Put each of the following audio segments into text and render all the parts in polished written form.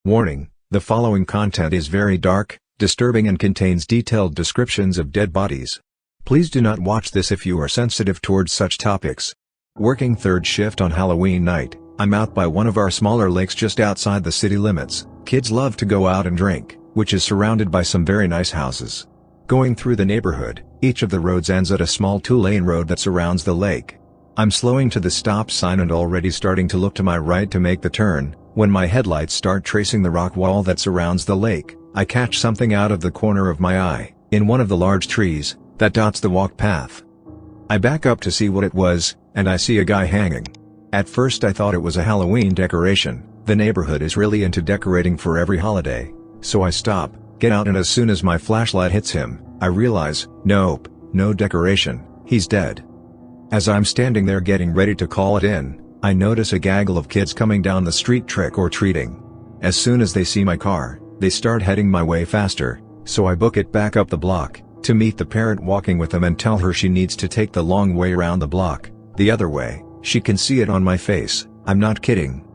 Warning: the following content is very dark, disturbing and contains detailed descriptions of dead bodies. Please do not watch this if you are sensitive towards such topics. Working third shift on Halloween night, I'm out by one of our smaller lakes just outside the city limits. Kids love to go out and drink, which is surrounded by some very nice houses. Going through the neighborhood, each of the roads ends at a small two-lane road that surrounds the lake. I'm slowing to the stop sign and already starting to look to my right to make the turn, when my headlights start tracing the rock wall that surrounds the lake. I catch something out of the corner of my eye, in one of the large trees that dots the walk path. I back up to see what it was, and I see a guy hanging. At first I thought it was a Halloween decoration. The neighborhood is really into decorating for every holiday, so I stop, get out, and as soon as my flashlight hits him, I realize, nope, no decoration, he's dead. As I'm standing there getting ready to call it in, I notice a gaggle of kids coming down the street trick or treating. As soon as they see my car, they start heading my way faster, so I book it back up the block, to meet the parent walking with them and tell her she needs to take the long way around the block, the other way. She can see it on my face, I'm not kidding.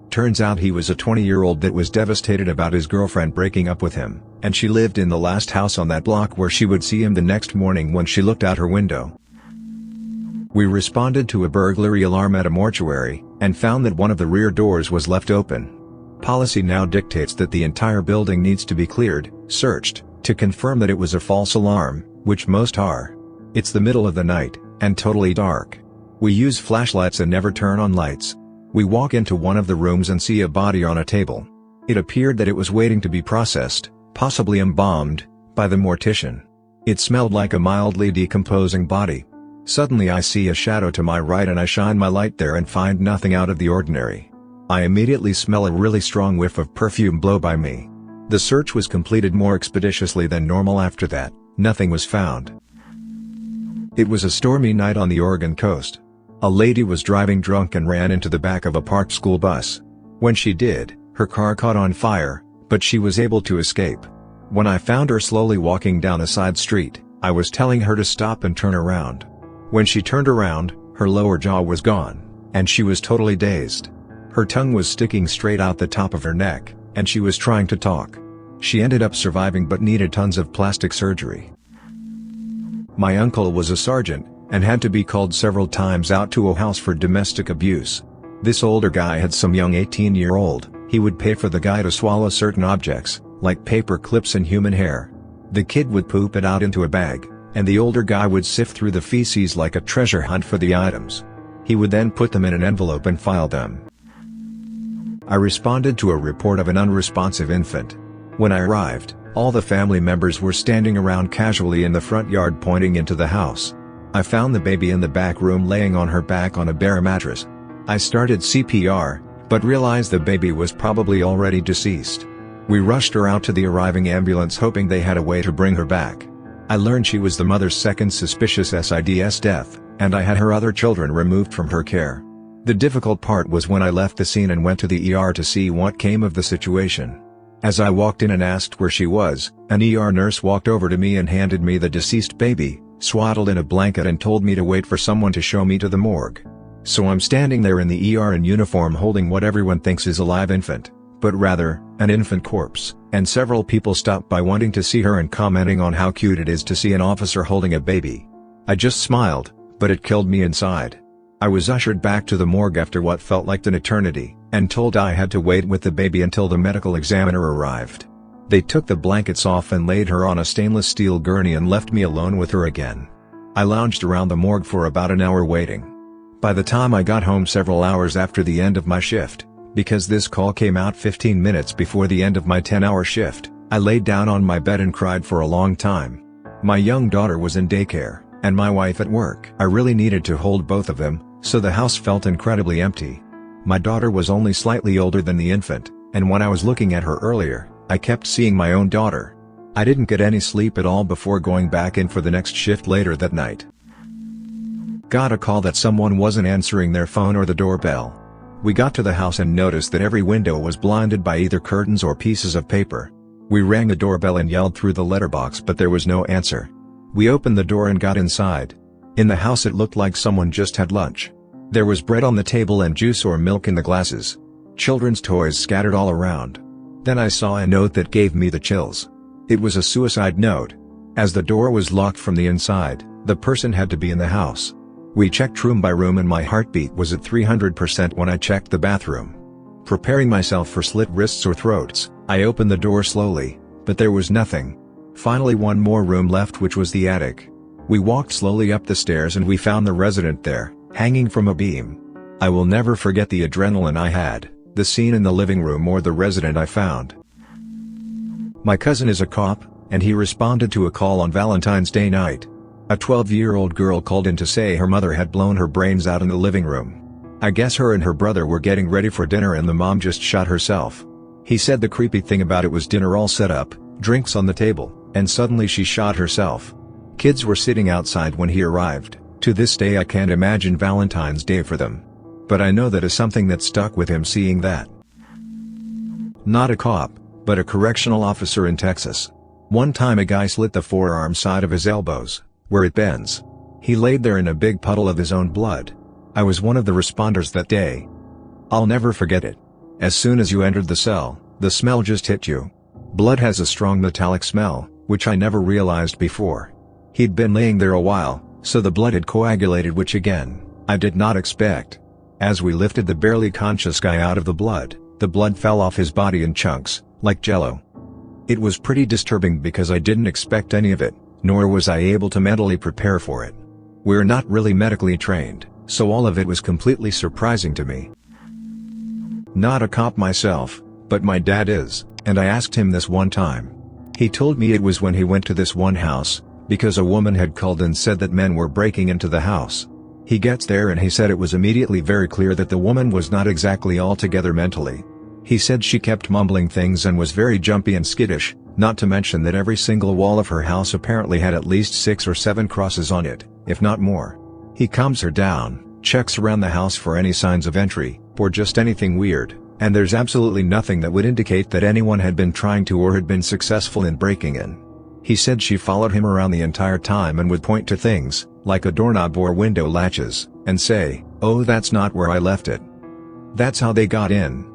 Turns out he was a 20-year-old that was devastated about his girlfriend breaking up with him, and she lived in the last house on that block where she would see him the next morning when she looked out her window. We responded to a burglary alarm at a mortuary, and found that one of the rear doors was left open. Policy now dictates that the entire building needs to be cleared, searched, to confirm that it was a false alarm, which most are. It's the middle of the night, and totally dark. We use flashlights and never turn on lights. We walk into one of the rooms and see a body on a table. It appeared that it was waiting to be processed, possibly embalmed, by the mortician. It smelled like a mildly decomposing body. Suddenly I see a shadow to my right and I shine my light there and find nothing out of the ordinary. I immediately smell a really strong whiff of perfume blow by me. The search was completed more expeditiously than normal after that. Nothing was found. It was a stormy night on the Oregon coast. A lady was driving drunk and ran into the back of a parked school bus. When she did, her car caught on fire, but she was able to escape. When I found her slowly walking down a side street, I was telling her to stop and turn around. When she turned around, her lower jaw was gone, and she was totally dazed. Her tongue was sticking straight out the top of her neck, and she was trying to talk. She ended up surviving but needed tons of plastic surgery. My uncle was a sergeant, and had to be called several times out to a house for domestic abuse. This older guy had some young 18-year-old, he would pay for the guy to swallow certain objects, like paper clips and human hair. The kid would poop it out into a bag, and the older guy would sift through the feces like a treasure hunt for the items. He would then put them in an envelope and file them. I responded to a report of an unresponsive infant. When I arrived, all the family members were standing around casually in the front yard pointing into the house. I found the baby in the back room laying on her back on a bare mattress. I started CPR, but realized the baby was probably already deceased. We rushed her out to the arriving ambulance hoping they had a way to bring her back. I learned she was the mother's second suspicious SIDS death, and I had her other children removed from her care. The difficult part was when I left the scene and went to the ER to see what came of the situation. As I walked in and asked where she was, an ER nurse walked over to me and handed me the deceased baby, swaddled in a blanket, and told me to wait for someone to show me to the morgue. So I'm standing there in the ER in uniform holding what everyone thinks is a live infant, but rather, an infant corpse, and several people stopped by wanting to see her and commenting on how cute it is to see an officer holding a baby. I just smiled, but it killed me inside. I was ushered back to the morgue after what felt like an eternity, and told I had to wait with the baby until the medical examiner arrived. They took the blankets off and laid her on a stainless steel gurney and left me alone with her again. I lounged around the morgue for about an hour waiting. By the time I got home several hours after the end of my shift, because this call came out 15 minutes before the end of my 10-hour shift, I laid down on my bed and cried for a long time. My young daughter was in daycare, and my wife at work. I really needed to hold both of them, so the house felt incredibly empty. My daughter was only slightly older than the infant, and when I was looking at her earlier, I kept seeing my own daughter. I didn't get any sleep at all before going back in for the next shift later that night. Got a call that someone wasn't answering their phone or the doorbell. We got to the house and noticed that every window was blinded by either curtains or pieces of paper. We rang the doorbell and yelled through the letterbox, but there was no answer. We opened the door and got inside. In the house it looked like someone just had lunch. There was bread on the table and juice or milk in the glasses. Children's toys scattered all around. Then I saw a note that gave me the chills. It was a suicide note. As the door was locked from the inside, the person had to be in the house. We checked room by room and my heartbeat was at 300% when I checked the bathroom. Preparing myself for slit wrists or throats, I opened the door slowly, but there was nothing. Finally, one more room left, which was the attic. We walked slowly up the stairs and we found the resident there, hanging from a beam. I will never forget the adrenaline I had, the scene in the living room or the resident I found. My cousin is a cop, and he responded to a call on Valentine's Day night. A 12-year-old girl called in to say her mother had blown her brains out in the living room. I guess her and her brother were getting ready for dinner and the mom just shot herself. He said the creepy thing about it was dinner all set up, drinks on the table, and suddenly she shot herself. Kids were sitting outside when he arrived. To this day I can't imagine Valentine's Day for them. But I know that is something that stuck with him, seeing that. Not a cop, but a correctional officer in Texas. One time a guy slit the forearm side of his elbows, where it bends. He laid there in a big puddle of his own blood. I was one of the responders that day. I'll never forget it. As soon as you entered the cell, the smell just hit you. Blood has a strong metallic smell, which I never realized before. He'd been laying there a while, so the blood had coagulated, which again, I did not expect. As we lifted the barely conscious guy out of the blood fell off his body in chunks, like jello. It was pretty disturbing because I didn't expect any of it, nor was I able to mentally prepare for it. We're not really medically trained, so all of it was completely surprising to me. Not a cop myself, but my dad is, and I asked him this one time. He told me it was when he went to this one house, because a woman had called and said that men were breaking into the house. He gets there and he said it was immediately very clear that the woman was not exactly all together mentally. He said she kept mumbling things and was very jumpy and skittish, not to mention that every single wall of her house apparently had at least 6 or 7 crosses on it, if not more. He calms her down, checks around the house for any signs of entry, or just anything weird, and there's absolutely nothing that would indicate that anyone had been trying to or had been successful in breaking in. He said she followed him around the entire time and would point to things, like a doorknob or window latches, and say, "Oh, that's not where I left it." That's how they got in.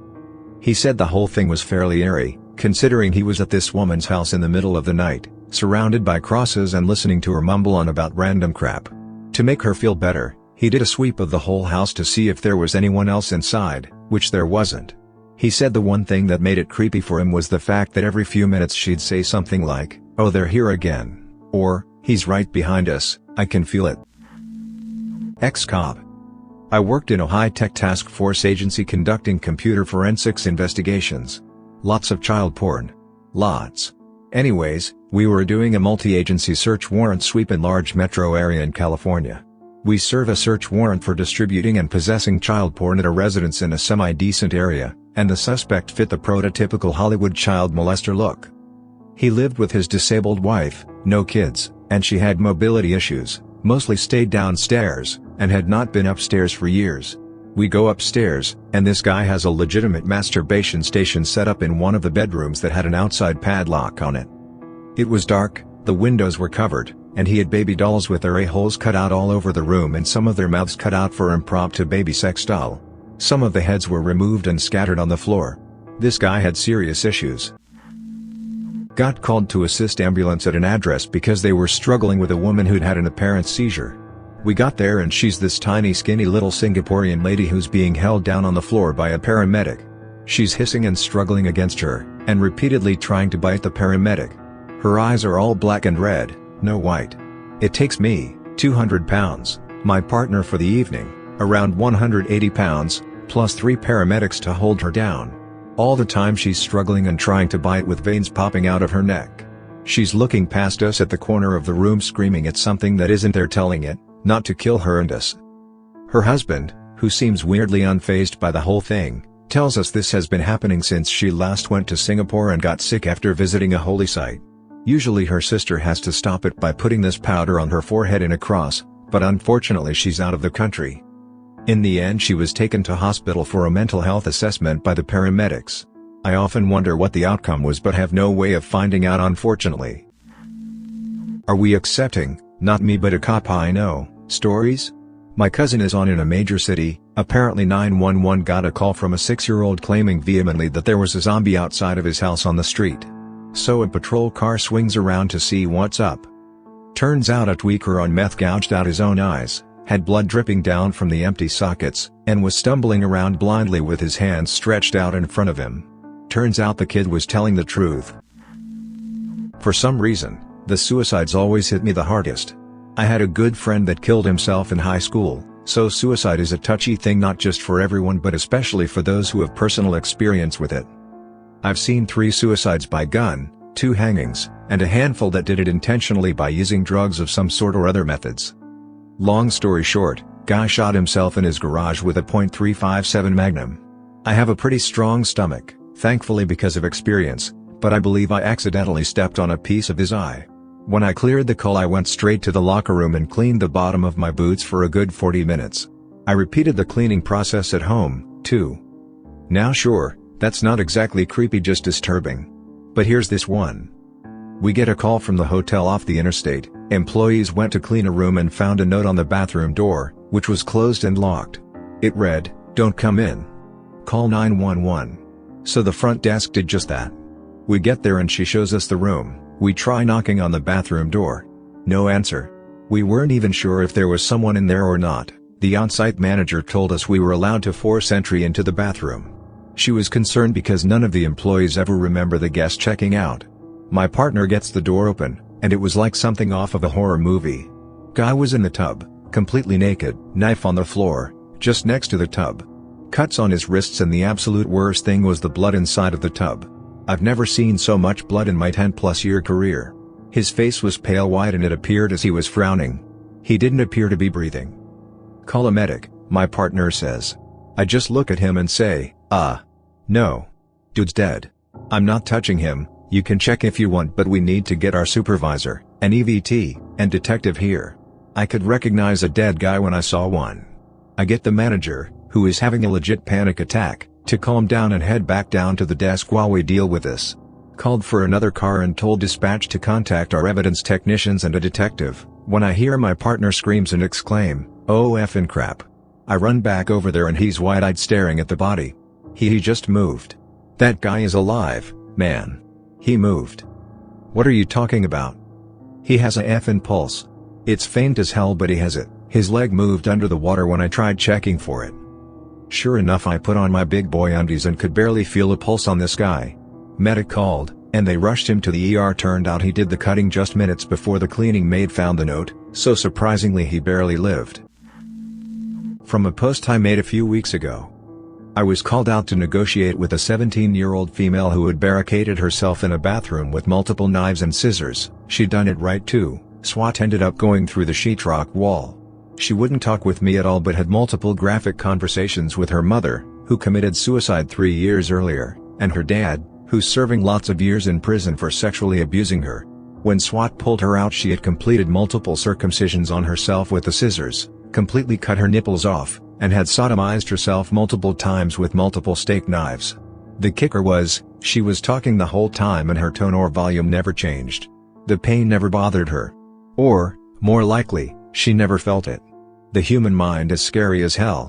He said the whole thing was fairly eerie, considering he was at this woman's house in the middle of the night, surrounded by crosses and listening to her mumble on about random crap. To make her feel better, he did a sweep of the whole house to see if there was anyone else inside, which there wasn't. He said the one thing that made it creepy for him was the fact that every few minutes she'd say something like, "Oh, they're here again," or, "He's right behind us, I can feel it." Ex-cop. I worked in a high-tech task force agency conducting computer forensics investigations. Lots of child porn. Lots. Anyways, we were doing a multi-agency search warrant sweep in large metro area in California. We serve a search warrant for distributing and possessing child porn at a residence in a semi-decent area, and the suspect fit the prototypical Hollywood child molester look. He lived with his disabled wife, no kids, and she had mobility issues, mostly stayed downstairs, and had not been upstairs for years. We go upstairs, and this guy has a legitimate masturbation station set up in one of the bedrooms that had an outside padlock on it. It was dark, the windows were covered, and he had baby dolls with their a-holes cut out all over the room and some of their mouths cut out for impromptu baby sex doll. Some of the heads were removed and scattered on the floor. This guy had serious issues. Got called to assist ambulance at an address because they were struggling with a woman who'd had an apparent seizure. We got there and she's this tiny skinny little Singaporean lady who's being held down on the floor by a paramedic. She's hissing and struggling against her, and repeatedly trying to bite the paramedic. Her eyes are all black and red, no white. It takes me, 200 pounds, my partner for the evening, around 180 pounds, plus 3 paramedics to hold her down. All the time she's struggling and trying to bite with veins popping out of her neck. She's looking past us at the corner of the room screaming at something that isn't there, telling it not to kill her and us. Her husband, who seems weirdly unfazed by the whole thing, tells us this has been happening since she last went to Singapore and got sick after visiting a holy site. Usually her sister has to stop it by putting this powder on her forehead in a cross, but unfortunately she's out of the country. In the end she was taken to hospital for a mental health assessment by the paramedics. I often wonder what the outcome was but have no way of finding out, unfortunately. Are we accepting, not me but a cop I know, stories? My cousin is on in a major city. Apparently 911 got a call from a 6-year-old claiming vehemently that there was a zombie outside of his house on the street. So a patrol car swings around to see what's up. Turns out a tweaker on meth gouged out his own eyes, had blood dripping down from the empty sockets, and was stumbling around blindly with his hands stretched out in front of him. Turns out the kid was telling the truth. For some reason, the suicides always hit me the hardest. I had a good friend that killed himself in high school, so suicide is a touchy thing not just for everyone but especially for those who have personal experience with it. I've seen 3 suicides by gun, 2 hangings, and a handful that did it intentionally by using drugs of some sort or other methods. Long story short, guy shot himself in his garage with a .357 Magnum. I have a pretty strong stomach, thankfully because of experience, but I believe I accidentally stepped on a piece of his eye. When I cleared the call I went straight to the locker room and cleaned the bottom of my boots for a good 40 minutes. I repeated the cleaning process at home, too. Now sure, that's not exactly creepy, just disturbing. But here's this one. We get a call from the hotel off the interstate. Employees went to clean a room and found a note on the bathroom door, which was closed and locked. It read, "Don't come in. Call 911. So the front desk did just that. We get there and she shows us the room. We try knocking on the bathroom door. No answer. We weren't even sure if there was someone in there or not. The on-site manager told us we were allowed to force entry into the bathroom. She was concerned because none of the employees ever remember the guest checking out. My partner gets the door open, and it was like something off of a horror movie. Guy was in the tub, completely naked, knife on the floor, just next to the tub. Cuts on his wrists, and the absolute worst thing was the blood inside of the tub. I've never seen so much blood in my 10+ year career. His face was pale white and it appeared as he was frowning. He didn't appear to be breathing. Call a medic, my partner says. I just look at him and say, no. Dude's dead. I'm not touching him. You can check if you want, but we need to get our supervisor, an EVT, and detective here. I could recognize a dead guy when I saw one. I get the manager, who is having a legit panic attack, to calm down and head back down to the desk while we deal with this. Called for another car and told dispatch to contact our evidence technicians and a detective, when I hear my partner screams and exclaim, "Oh effing crap." I run back over there and he's wide-eyed staring at the body. He just moved. That guy is alive, man. He moved. What are you talking about? He has a effing pulse. It's faint as hell but he has it. His leg moved under the water when I tried checking for it. Sure enough, I put on my big boy undies and could barely feel a pulse on this guy. Medic called, and they rushed him to the ER. Turned out he did the cutting just minutes before the cleaning maid found the note, so surprisingly he barely lived. From a post I made a few weeks ago. I was called out to negotiate with a 17-year-old female who had barricaded herself in a bathroom with multiple knives and scissors. She'd done it right too. SWAT ended up going through the sheetrock wall. She wouldn't talk with me at all but had multiple graphic conversations with her mother, who committed suicide 3 years earlier, and her dad, who's serving lots of years in prison for sexually abusing her. When SWAT pulled her out, she had completed multiple circumcisions on herself with the scissors, completely cut her nipples off, and had sodomized herself multiple times with multiple steak knives. The kicker was, she was talking the whole time and her tone or volume never changed. The pain never bothered her. Or, more likely, she never felt it. The human mind is scary as hell.